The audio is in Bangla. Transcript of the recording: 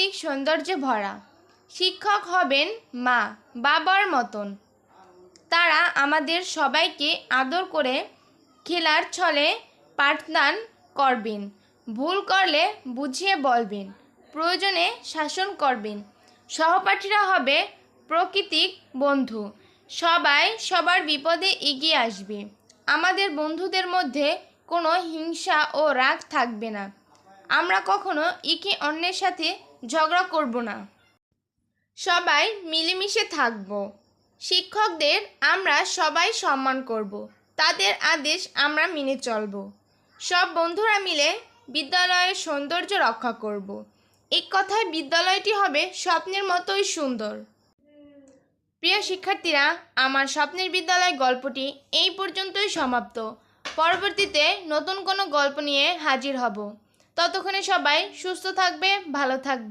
প্রাকৃতিক সৌন্দর্যে ভরা। শিক্ষক হবেন মা বাবার মতন। তারা আমাদের সবাইকে আদর করে খেলার ছলে পাঠদান করবেন। ভুল করলে বুঝিয়ে বলবেন, প্রয়োজনে শাসন করবেন। সহপাঠীরা হবে প্রকৃতিক বন্ধু, সবাই সবার বিপদে এগিয়ে আসবে। আমাদের বন্ধুদের মধ্যে কোনো হিংসা ও রাগ থাকবে না। আমরা কখনো একে অন্যের সাথে ঝগড়া করব না। সবাই মিলেমিশে থাকব। শিক্ষকদের আমরা সবাই সম্মান করব, তাদের আদেশ আমরা মেনে চলব। সব বন্ধুরা মিলে বিদ্যালয়ের সৌন্দর্য রক্ষা করব। এক কথায় বিদ্যালয়টি হবে স্বপ্নের মতোই সুন্দর। প্রিয় শিক্ষার্থীরা, আমার স্বপ্নের বিদ্যালয় গল্পটি এই পর্যন্তই সমাপ্ত। পরবর্তীতে নতুন কোনো গল্প নিয়ে হাজির হব। ততক্ষণে সবাই সুস্থ থাকবে, ভালো থাকবে।